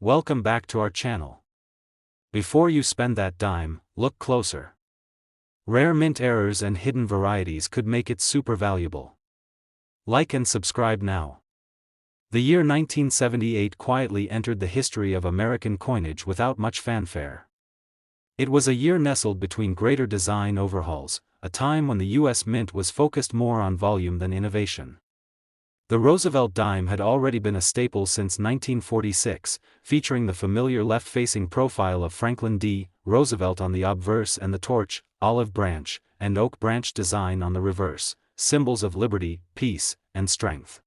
Welcome back to our channel. Before you spend that dime, look closer. Rare mint errors and hidden varieties could make it super valuable. Like and subscribe now. The year 1978 quietly entered the history of American coinage without much fanfare. It was a year nestled between greater design overhauls, a time when the U.S. Mint was focused more on volume than innovation. The Roosevelt dime had already been a staple since 1946, featuring the familiar left-facing profile of Franklin D. Roosevelt on the obverse and the torch, olive branch, and oak branch design on the reverse, symbols of liberty, peace, and strength.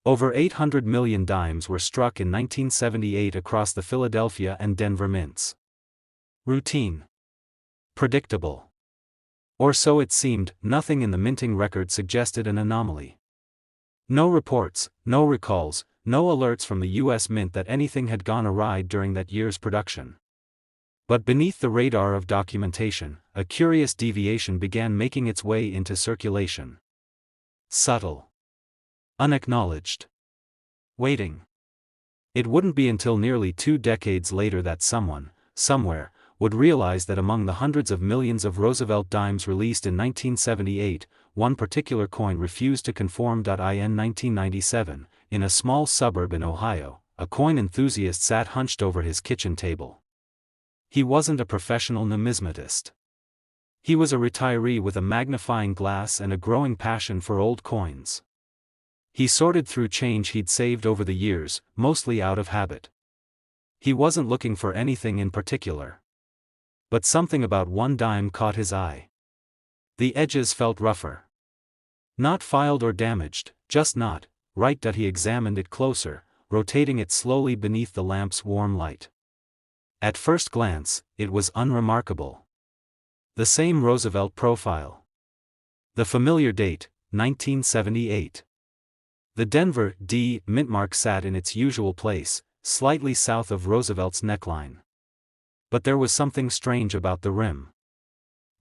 Over 800 million dimes were struck in 1978 across the Philadelphia and Denver mints. Routine. Predictable. Or so it seemed. Nothing in the minting record suggested an anomaly. No reports, no recalls, no alerts from the U.S. Mint that anything had gone awry during that year's production. But beneath the radar of documentation, a curious deviation began making its way into circulation. Subtle. Unacknowledged. Waiting. It wouldn't be until nearly 2 decades later that someone, somewhere, would realize that among the hundreds of millions of Roosevelt dimes released in 1978, one particular coin refused to conform. In 1997, in a small suburb in Ohio, a coin enthusiast sat hunched over his kitchen table. He wasn't a professional numismatist. He was a retiree with a magnifying glass and a growing passion for old coins. He sorted through change he'd saved over the years, mostly out of habit. He wasn't looking for anything in particular. But something about one dime caught his eye. The edges felt rougher. Not filed or damaged, just not right. He examined it closer, rotating it slowly beneath the lamp's warm light. At first glance, it was unremarkable. The same Roosevelt profile. The familiar date, 1978. The Denver D mint mark sat in its usual place, slightly south of Roosevelt's neckline. But there was something strange about the rim.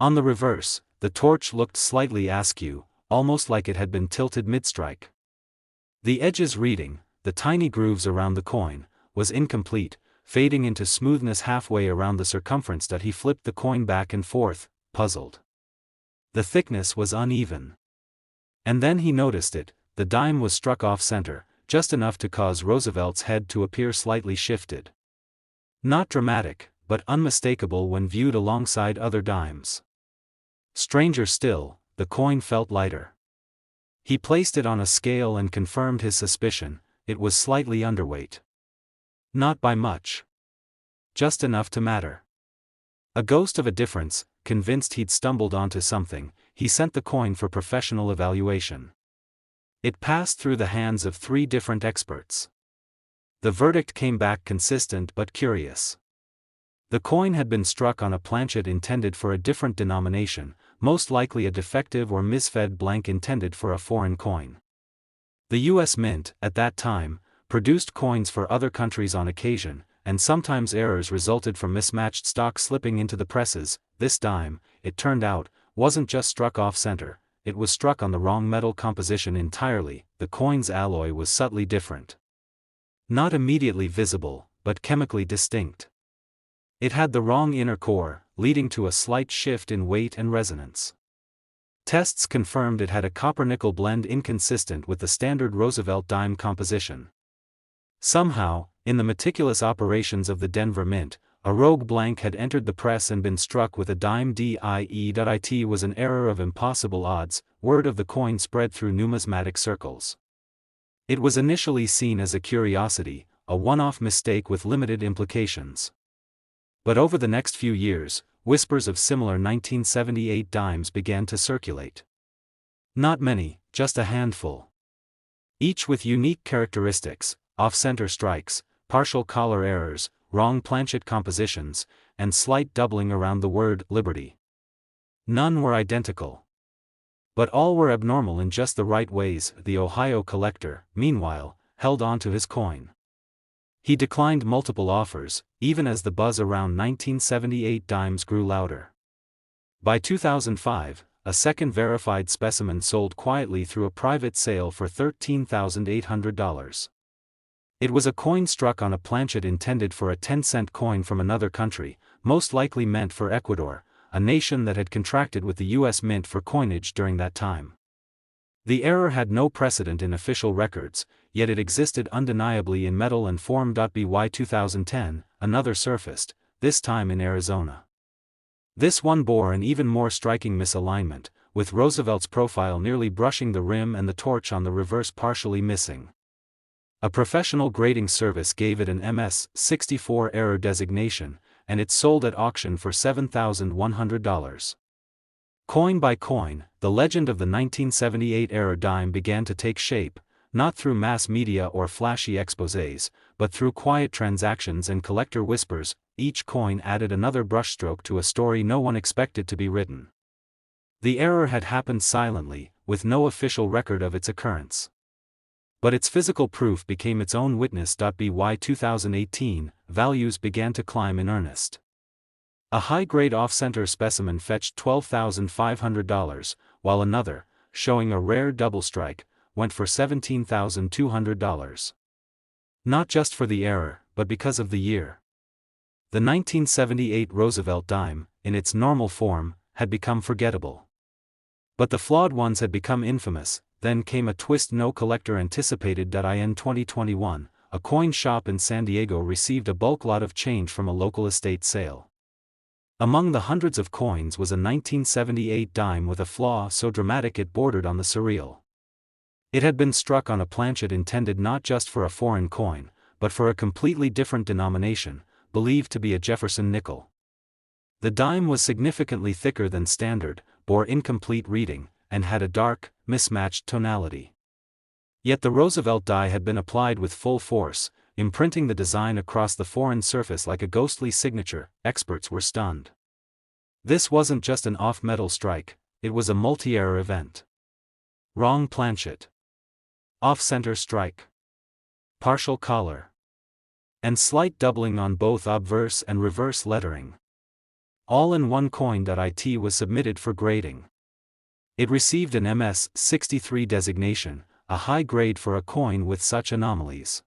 On the reverse, the torch looked slightly askew, almost like it had been tilted mid-strike. The edge's reading, the tiny grooves around the coin, was incomplete, fading into smoothness halfway around the circumference. He flipped the coin back and forth, puzzled. The thickness was uneven. And then he noticed it. The dime was struck off-center, just enough to cause Roosevelt's head to appear slightly shifted. Not dramatic, but unmistakable when viewed alongside other dimes. Stranger still, the coin felt lighter. He placed it on a scale and confirmed his suspicion. It was slightly underweight. Not by much. Just enough to matter. A ghost of a difference, convinced he'd stumbled onto something, he sent the coin for professional evaluation. It passed through the hands of 3 different experts. The verdict came back consistent but curious. The coin had been struck on a planchet intended for a different denomination, most likely a defective or misfed blank intended for a foreign coin. The U.S. Mint, at that time, produced coins for other countries on occasion, and sometimes errors resulted from mismatched stock slipping into the presses. This dime, it turned out, wasn't just struck off-center, it was struck on the wrong metal composition entirely. The coin's alloy was subtly different. Not immediately visible, but chemically distinct. It had the wrong inner core, leading to a slight shift in weight and resonance. Tests confirmed it had a copper-nickel blend inconsistent with the standard Roosevelt dime composition. Somehow, in the meticulous operations of the Denver Mint, a rogue blank had entered the press and been struck with a dime. It was an error of impossible odds. Word of the coin spread through numismatic circles. It was initially seen as a curiosity, a one-off mistake with limited implications. But over the next few years, whispers of similar 1978 dimes began to circulate. Not many, just a handful. Each with unique characteristics: off-center strikes, partial collar errors, wrong planchet compositions, and slight doubling around the word liberty. None were identical. But all were abnormal in just the right ways. The Ohio collector, meanwhile, held on to his coin. He declined multiple offers, even as the buzz around 1978 dimes grew louder. By 2005, a second verified specimen sold quietly through a private sale for $13,800. It was a coin struck on a planchet intended for a 10-cent coin from another country, most likely meant for Ecuador, a nation that had contracted with the U.S. Mint for coinage during that time. The error had no precedent in official records, yet it existed undeniably in metal and form. By 2010, another surfaced, this time in Arizona. This one bore an even more striking misalignment, with Roosevelt's profile nearly brushing the rim and the torch on the reverse partially missing. A professional grading service gave it an MS-64 error designation, and it sold at auction for $7,100. Coin by coin, the legend of the 1978 error dime began to take shape, not through mass media or flashy exposés, but through quiet transactions and collector whispers. Each coin added another brushstroke to a story no one expected to be written. The error had happened silently, with no official record of its occurrence. But its physical proof became its own witness. By 2018, values began to climb in earnest. A high-grade off-center specimen fetched $12,500, while another, showing a rare double strike, went for $17,200. Not just for the error, but because of the year. The 1978 Roosevelt dime, in its normal form, had become forgettable. But the flawed ones had become infamous. Then came a twist no collector anticipated. In 2021, a coin shop in San Diego received a bulk lot of change from a local estate sale. Among the hundreds of coins was a 1978 dime with a flaw so dramatic it bordered on the surreal. It had been struck on a planchet intended not just for a foreign coin, but for a completely different denomination, believed to be a Jefferson nickel. The dime was significantly thicker than standard, bore incomplete reading, and had a dark, mismatched tonality. Yet the Roosevelt die had been applied with full force, imprinting the design across the foreign surface like a ghostly signature. Experts were stunned. This wasn't just an off-metal strike, it was a multi-error event. Wrong planchet. Off-center strike. Partial collar. And slight doubling on both obverse and reverse lettering. All in one coin. It was submitted for grading. It received an MS-63 designation, a high grade for a coin with such anomalies.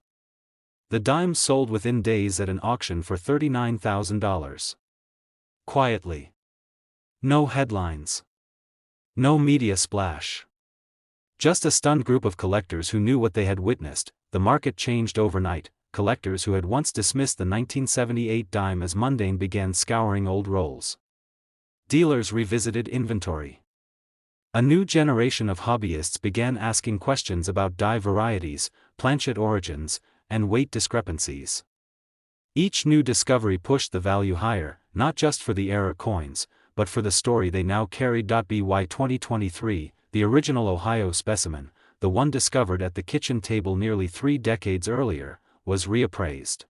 The dime sold within days at an auction for $39,000. Quietly. No headlines. No media splash. Just a stunned group of collectors who knew what they had witnessed. The market changed overnight. Collectors who had once dismissed the 1978 dime as mundane began scouring old rolls. Dealers revisited inventory. A new generation of hobbyists began asking questions about die varieties, planchet origins, and weight discrepancies. Each new discovery pushed the value higher, not just for the error coins, but for the story they now carried. By 2023, the original Ohio specimen, the one discovered at the kitchen table nearly 3 decades earlier, was reappraised.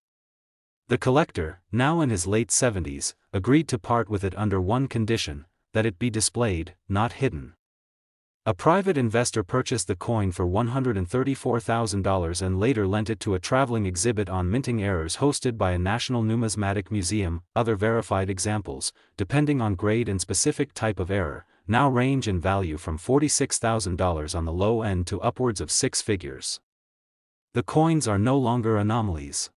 The collector, now in his late 70s, agreed to part with it under one condition: that it be displayed, not hidden. A private investor purchased the coin for $134,000 and later lent it to a traveling exhibit on minting errors hosted by a national numismatic museum. Other verified examples, depending on grade and specific type of error, now range in value from $46,000 on the low end to upwards of 6 figures. The coins are no longer anomalies.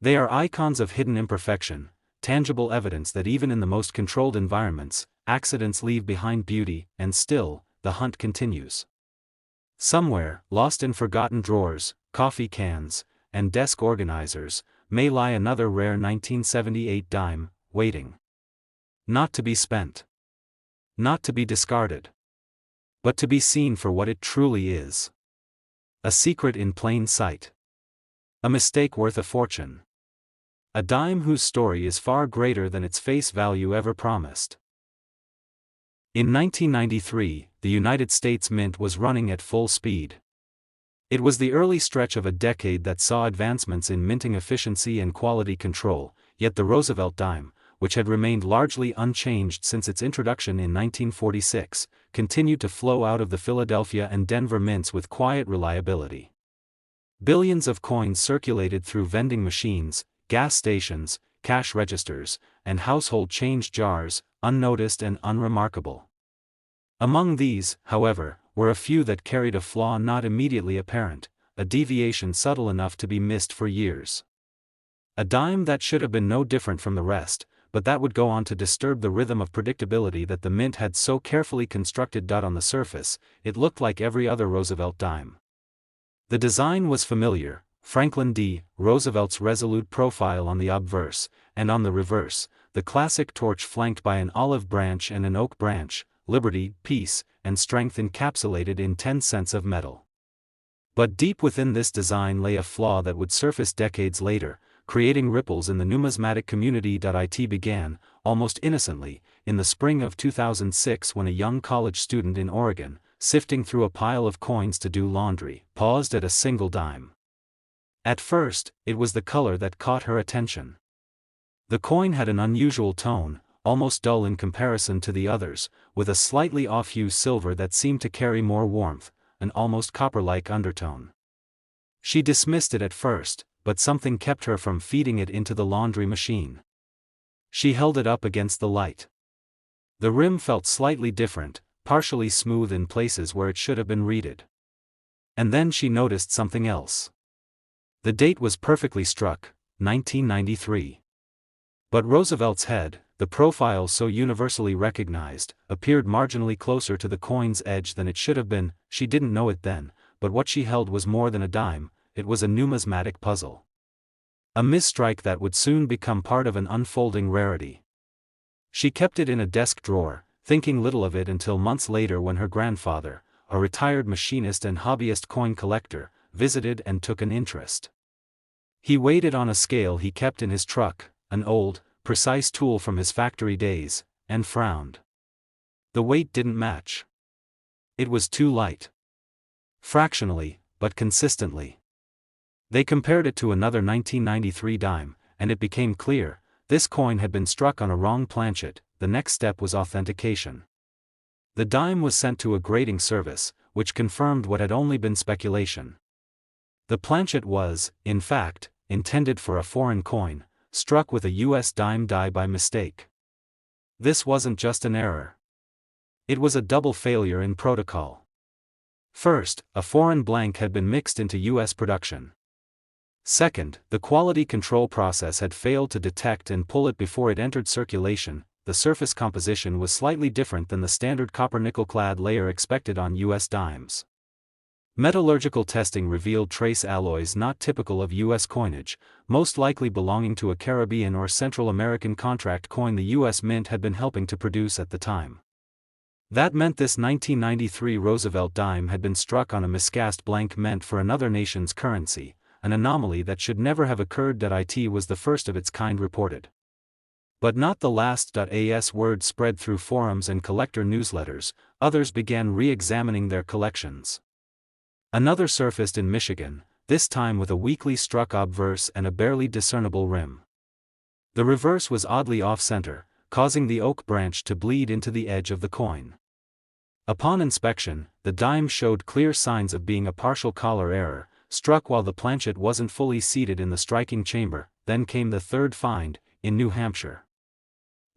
They are icons of hidden imperfection, tangible evidence that even in the most controlled environments, accidents leave behind beauty. And still, the hunt continues. Somewhere, lost in forgotten drawers, coffee cans, and desk organizers, may lie another rare 1978 dime, waiting. Not to be spent. Not to be discarded. But to be seen for what it truly is. A secret in plain sight. A mistake worth a fortune. A dime whose story is far greater than its face value ever promised. In 1993, the United States Mint was running at full speed. It was the early stretch of a decade that saw advancements in minting efficiency and quality control, yet the Roosevelt dime, which had remained largely unchanged since its introduction in 1946, continued to flow out of the Philadelphia and Denver mints with quiet reliability. Billions of coins circulated through vending machines, gas stations, cash registers, and household change jars, unnoticed and unremarkable. Among these, however, were a few that carried a flaw not immediately apparent: a deviation subtle enough to be missed for years. A dime that should have been no different from the rest, but that would go on to disturb the rhythm of predictability that the mint had so carefully constructed. On the surface, it looked like every other Roosevelt dime. The design was familiar: Franklin D. Roosevelt's resolute profile on the obverse, and on the reverse, the classic torch flanked by an olive branch and an oak branch, liberty, peace, and strength encapsulated in 10 cents of metal. But deep within this design lay a flaw that would surface decades later, creating ripples in the numismatic community. It began, almost innocently, in the spring of 2006 when a young college student in Oregon, sifting through a pile of coins to do laundry, paused at a single dime. At first, it was the color that caught her attention. The coin had an unusual tone, almost dull in comparison to the others, with a slightly off-hue silver that seemed to carry more warmth, an almost copper-like undertone. She dismissed it at first, but something kept her from feeding it into the laundry machine. She held it up against the light. The rim felt slightly different, partially smooth in places where it should have been reeded. And then she noticed something else. The date was perfectly struck, 1993. But Roosevelt's head, the profile so universally recognized, appeared marginally closer to the coin's edge than it should have been. She didn't know it then, but what she held was more than a dime, it was a numismatic puzzle. A misstrike that would soon become part of an unfolding rarity. She kept it in a desk drawer, thinking little of it until months later when her grandfather, a retired machinist and hobbyist coin collector, visited and took an interest. He weighed it on a scale he kept in his truck, an old, precise tool from his factory days, and frowned. The weight didn't match. It was too light. Fractionally, but consistently. They compared it to another 1993 dime, and it became clear, this coin had been struck on a wrong planchet. The next step was authentication. The dime was sent to a grading service, which confirmed what had only been speculation. The planchet was, in fact, intended for a foreign coin, struck with a U.S. dime die by mistake. This wasn't just an error. It was a double failure in protocol. First, a foreign blank had been mixed into U.S. production. Second, the quality control process had failed to detect and pull it before it entered circulation. The surface composition was slightly different than the standard copper-nickel-clad layer expected on U.S. dimes. Metallurgical testing revealed trace alloys not typical of U.S. coinage, most likely belonging to a Caribbean or Central American contract coin the U.S. Mint had been helping to produce at the time. That meant this 1993 Roosevelt dime had been struck on a miscast blank meant for another nation's currency, an anomaly that should never have occurred. It was the first of its kind reported. But not the last. As word spread through forums and collector newsletters, others began re-examining their collections. Another surfaced in Michigan, this time with a weakly struck obverse and a barely discernible rim. The reverse was oddly off-center, causing the oak branch to bleed into the edge of the coin. Upon inspection, the dime showed clear signs of being a partial collar error, struck while the planchet wasn't fully seated in the striking chamber. Then came the third find, in New Hampshire.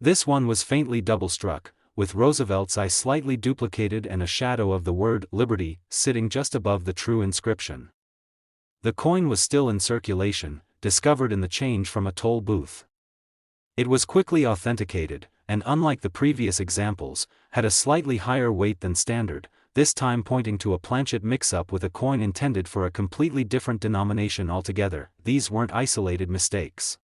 This one was faintly double-struck, with Roosevelt's eye slightly duplicated and a shadow of the word Liberty sitting just above the true inscription. The coin was still in circulation, discovered in the change from a toll booth. It was quickly authenticated, and unlike the previous examples, had a slightly higher weight than standard, this time pointing to a planchet mix-up with a coin intended for a completely different denomination altogether. These weren't isolated mistakes.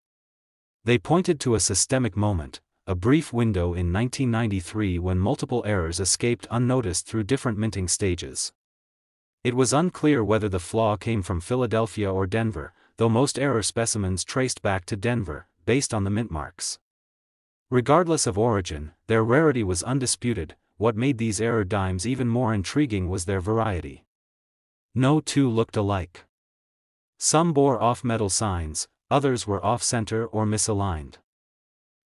They pointed to a systemic moment, a brief window in 1993 when multiple errors escaped unnoticed through different minting stages. It was unclear whether the flaw came from Philadelphia or Denver, though most error specimens traced back to Denver, based on the mint marks. Regardless of origin, their rarity was undisputed. What made these error dimes even more intriguing was their variety. No two looked alike. Some bore off-metal signs, others were off-center or misaligned.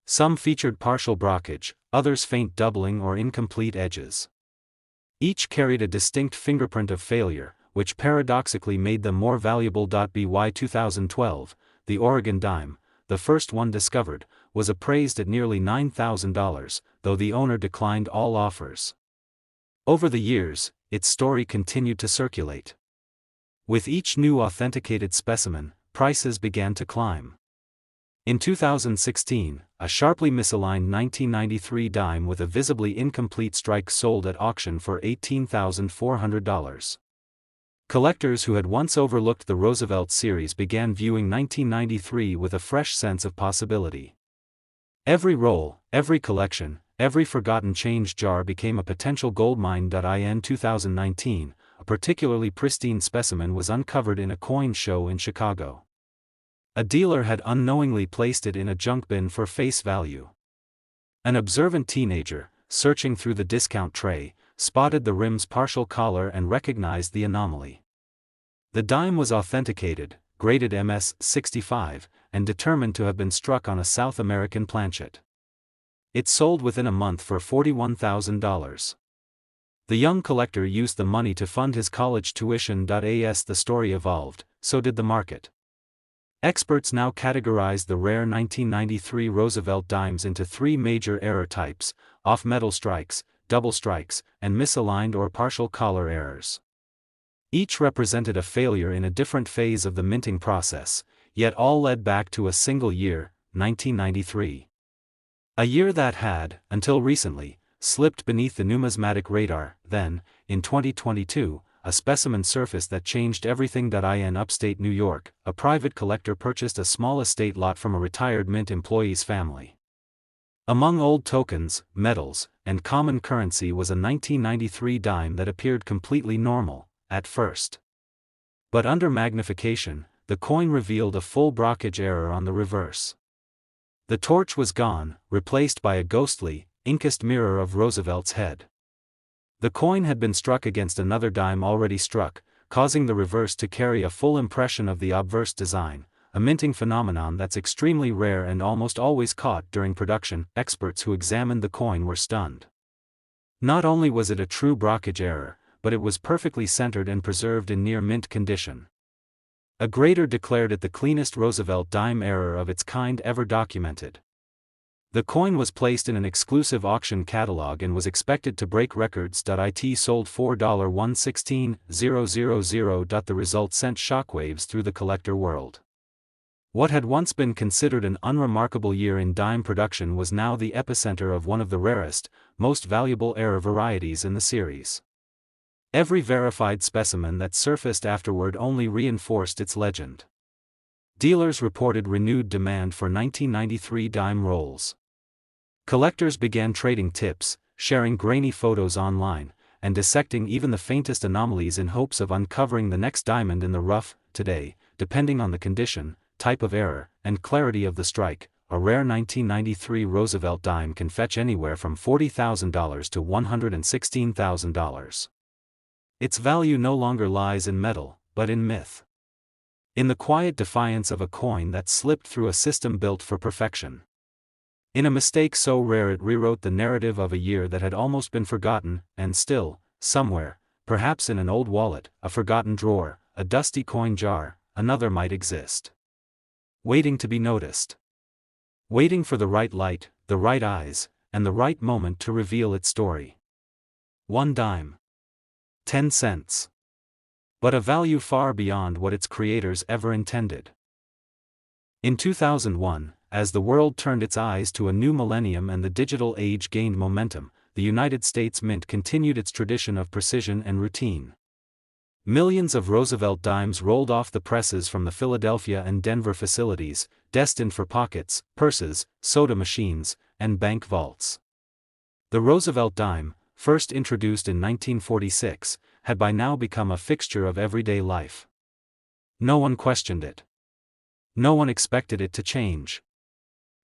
Some featured partial brockage, others faint doubling or incomplete edges. Each carried a distinct fingerprint of failure, which paradoxically made them more valuable. By 2012, the Oregon dime, the first one discovered, was appraised at nearly $9,000, though the owner declined all offers. Over the years, its story continued to circulate. With each new authenticated specimen, prices began to climb. In 2016, a sharply misaligned 1993 dime with a visibly incomplete strike sold at auction for $18,400. Collectors who had once overlooked the Roosevelt series began viewing 1993 with a fresh sense of possibility. Every roll, every collection, every forgotten change jar became a potential goldmine. In 2019, a particularly pristine specimen was uncovered in a coin show in Chicago. A dealer had unknowingly placed it in a junk bin for face value. An observant teenager, searching through the discount tray, spotted the rim's partial collar and recognized the anomaly. The dime was authenticated, graded MS-65, and determined to have been struck on a South American planchet. It sold within a month for $41,000. The young collector used the money to fund his college tuition. As the story evolved, so did the market. Experts now categorize the rare 1993 Roosevelt dimes into three major error types: off-metal strikes, double strikes, and misaligned or partial collar errors. Each represented a failure in a different phase of the minting process, yet all led back to a single year, 1993. A year that had, until recently, slipped beneath the numismatic radar. Then, in 2022, a specimen surfaced that changed everything. In upstate New York, a private collector purchased a small estate lot from a retired mint employee's family. Among old tokens, metals, and common currency was a 1993 dime that appeared completely normal, at first. But under magnification, the coin revealed a full brockage error on the reverse. The torch was gone, replaced by a ghostly, inkest mirror of Roosevelt's head. The coin had been struck against another dime already struck, causing the reverse to carry a full impression of the obverse design, a minting phenomenon that's extremely rare and almost always caught during production. Experts who examined the coin were stunned. Not only was it a true brockage error, but it was perfectly centered and preserved in near mint condition. A grader declared it the cleanest Roosevelt dime error of its kind ever documented. The coin was placed in an exclusive auction catalog and was expected to break records. It sold $4,116,000. The result sent shockwaves through the collector world. What had once been considered an unremarkable year in dime production was now the epicenter of one of the rarest, most valuable error varieties in the series. Every verified specimen that surfaced afterward only reinforced its legend. Dealers reported renewed demand for 1993 dime rolls. Collectors began trading tips, sharing grainy photos online, and dissecting even the faintest anomalies in hopes of uncovering the next diamond in the rough. Today, depending on the condition, type of error, and clarity of the strike, a rare 1993 Roosevelt dime can fetch anywhere from $40,000 to $116,000. Its value no longer lies in metal, but in myth. In the quiet defiance of a coin that slipped through a system built for perfection. In a mistake so rare it rewrote the narrative of a year that had almost been forgotten, and still, somewhere, perhaps in an old wallet, a forgotten drawer, a dusty coin jar, another might exist. Waiting to be noticed. Waiting for the right light, the right eyes, and the right moment to reveal its story. 1 dime. 10 cents. But a value far beyond what its creators ever intended. In 2001, as the world turned its eyes to a new millennium and the digital age gained momentum, the United States Mint continued its tradition of precision and routine. Millions of Roosevelt dimes rolled off the presses from the Philadelphia and Denver facilities, destined for pockets, purses, soda machines, and bank vaults. The Roosevelt dime, first introduced in 1946, had by now become a fixture of everyday life. No one questioned it. No one expected it to change.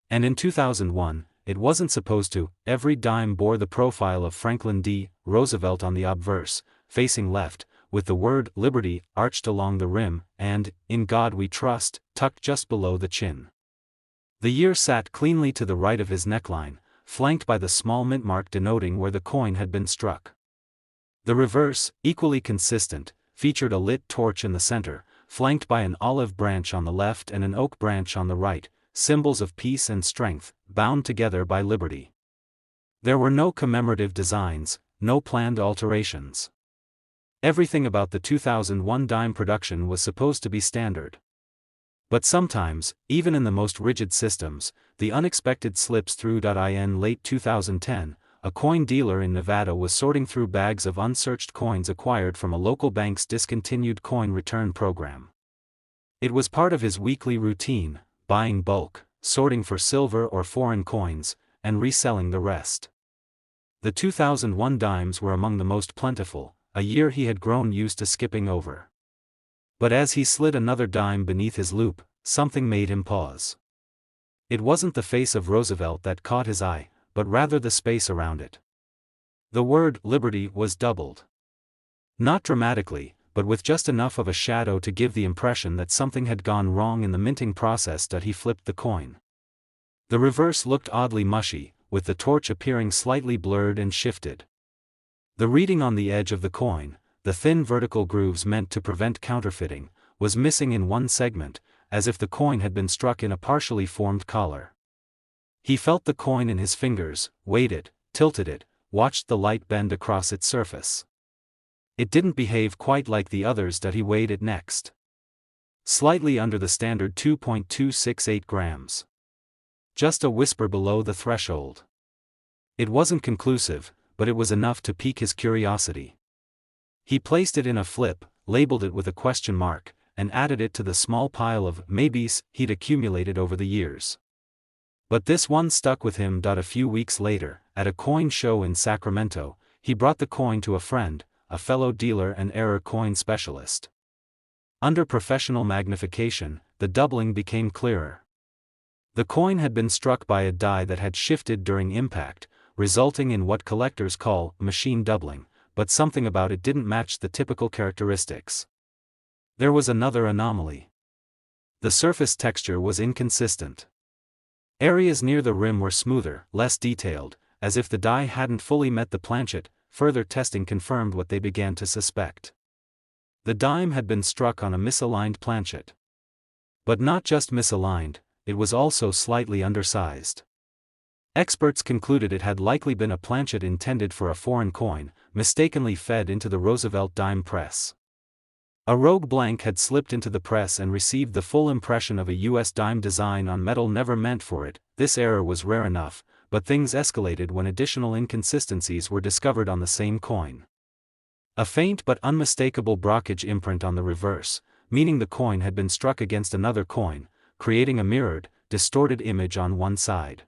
And in 2001, it wasn't supposed to. Every dime bore the profile of Franklin D. Roosevelt on the obverse, facing left, with the word Liberty arched along the rim, and In God We Trust tucked just below the chin. The year sat cleanly to the right of his neckline, flanked by the small mint mark denoting where the coin had been struck. The reverse, equally consistent, featured a lit torch in the center, flanked by an olive branch on the left and an oak branch on the right, symbols of peace and strength, bound together by liberty. There were no commemorative designs, no planned alterations. Everything about the 2001 dime production was supposed to be standard. But sometimes, even in the most rigid systems, the unexpected slips through. In late 2010, a coin dealer in Nevada was sorting through bags of unsearched coins acquired from a local bank's discontinued coin return program. It was part of his weekly routine, buying bulk, sorting for silver or foreign coins, and reselling the rest. The 2001 dimes were among the most plentiful, a year he had grown used to skipping over. But as he slid another dime beneath his loupe, something made him pause. It wasn't the face of Roosevelt that caught his eye, but rather the space around it. The word "Liberty" was doubled. Not dramatically, but with just enough of a shadow to give the impression that something had gone wrong in the minting process. He flipped the coin. The reverse looked oddly mushy, with the torch appearing slightly blurred and shifted. The reading on the edge of the coin, the thin vertical grooves meant to prevent counterfeiting, was missing in one segment, as if the coin had been struck in a partially formed collar. He felt the coin in his fingers, weighed it, tilted it, watched the light bend across its surface. It didn't behave quite like the others. He weighed it next. Slightly under the standard 2.268 grams. Just a whisper below the threshold. It wasn't conclusive, but it was enough to pique his curiosity. He placed it in a flip, labeled it with a question mark, and added it to the small pile of maybes he'd accumulated over the years. But this one stuck with him. A few weeks later, at a coin show in Sacramento, he brought the coin to a friend, a fellow dealer and error coin specialist. Under professional magnification, the doubling became clearer. The coin had been struck by a die that had shifted during impact, resulting in what collectors call machine doubling, but something about it didn't match the typical characteristics. There was another anomaly. The surface texture was inconsistent. Areas near the rim were smoother, less detailed, as if the die hadn't fully met the planchet. Further testing confirmed what they began to suspect. The dime had been struck on a misaligned planchet. But not just misaligned, it was also slightly undersized. Experts concluded it had likely been a planchet intended for a foreign coin, mistakenly fed into the Roosevelt dime press. A rogue blank had slipped into the press and received the full impression of a U.S. dime design on metal never meant for it. This error was rare enough, but things escalated when additional inconsistencies were discovered on the same coin. A faint but unmistakable brockage imprint on the reverse, meaning the coin had been struck against another coin, creating a mirrored, distorted image on one side.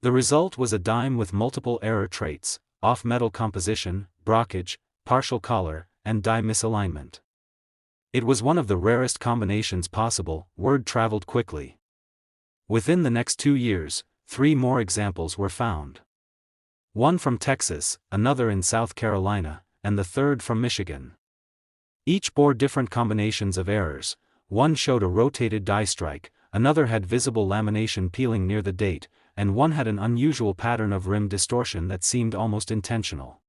The result was a dime with multiple error traits: off-metal composition, brockage, partial collar, and die misalignment. It was one of the rarest combinations possible. Word traveled quickly. Within the next 2 years, 3 more examples were found. One from Texas, another in South Carolina, and the third from Michigan. Each bore different combinations of errors. One showed a rotated die strike, another had visible lamination peeling near the date, and one had an unusual pattern of rim distortion that seemed almost intentional.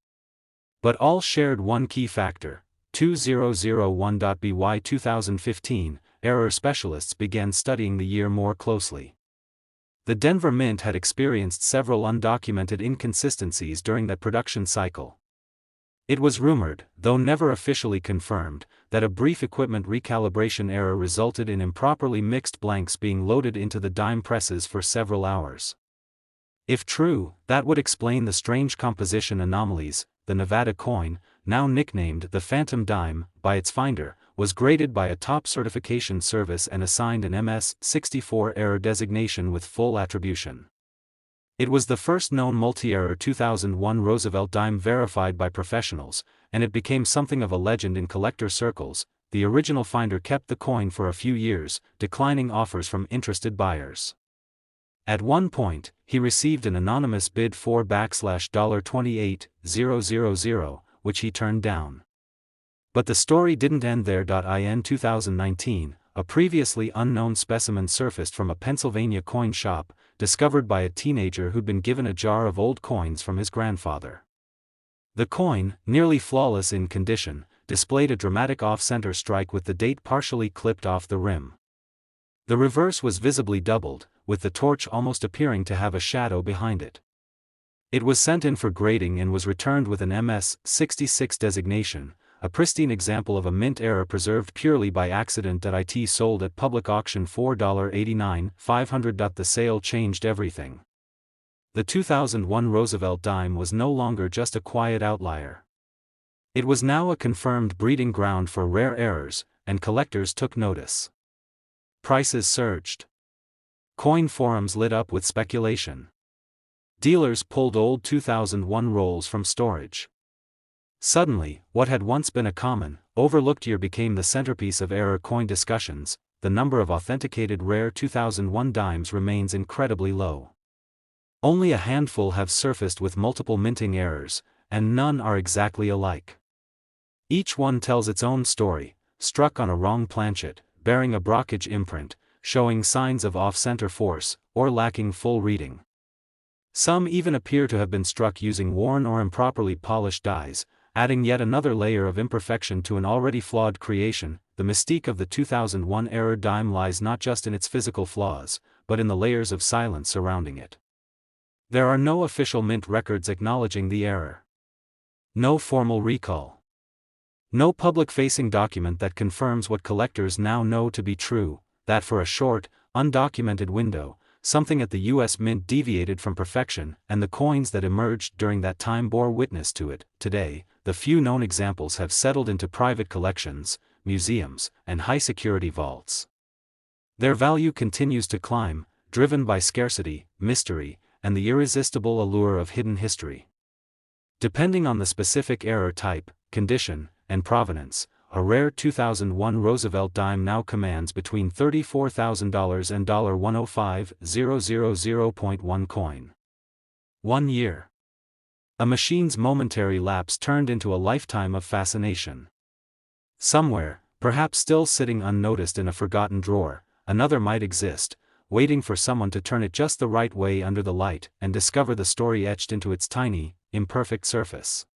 But all shared one key factor: 2001. By 2015, error specialists began studying the year more closely. The Denver Mint had experienced several undocumented inconsistencies during that production cycle. It was rumored, though never officially confirmed, that a brief equipment recalibration error resulted in improperly mixed blanks being loaded into the dime presses for several hours. If true, that would explain the strange composition anomalies. The Nevada coin, now nicknamed the Phantom Dime by its finder, was graded by a top certification service and assigned an MS-64 error designation with full attribution. It was the first known multi-error 2001 Roosevelt dime verified by professionals, and it became something of a legend in collector circles. The original finder kept the coin for a few years, declining offers from interested buyers. At one point, he received an anonymous bid for $28,000, which he turned down. But the story didn't end there. In 2019, a previously unknown specimen surfaced from a Pennsylvania coin shop, discovered by a teenager who'd been given a jar of old coins from his grandfather. The coin, nearly flawless in condition, displayed a dramatic off-center strike with the date partially clipped off the rim. The reverse was visibly doubled, with the torch almost appearing to have a shadow behind it. It was sent in for grading and was returned with an MS-66 designation, a pristine example of a mint error preserved purely by accident. It sold at public auction $4.89, 500. The sale changed everything. The 2001 Roosevelt Dime was no longer just a quiet outlier. It was now a confirmed breeding ground for rare errors, and collectors took notice. Prices surged. Coin forums lit up with speculation. Dealers pulled old 2001 rolls from storage. Suddenly, what had once been a common, overlooked year became the centerpiece of error coin discussions. The number of authenticated rare 2001 dimes remains incredibly low. Only a handful have surfaced with multiple minting errors, and none are exactly alike. Each one tells its own story, struck on a wrong planchet, bearing a brockage imprint, showing signs of off-center force, or lacking full reading. Some even appear to have been struck using worn or improperly polished dies, adding yet another layer of imperfection to an already flawed creation. The mystique of the 2001 error dime lies not just in its physical flaws, but in the layers of silence surrounding it. There are no official mint records acknowledging the error. No formal recall. No public-facing document that confirms what collectors now know to be true, that for a short, undocumented window, something at the U.S. Mint deviated from perfection, and the coins that emerged during that time bore witness to it. Today, the few known examples have settled into private collections, museums, and high-security vaults. Their value continues to climb, driven by scarcity, mystery, and the irresistible allure of hidden history. Depending on the specific error type, condition, and provenance, a rare 2001 Roosevelt dime now commands between $34,000 and $105,000.1 coin. 1 year. A machine's momentary lapse turned into a lifetime of fascination. Somewhere, perhaps still sitting unnoticed in a forgotten drawer, another might exist, waiting for someone to turn it just the right way under the light and discover the story etched into its tiny, imperfect surface.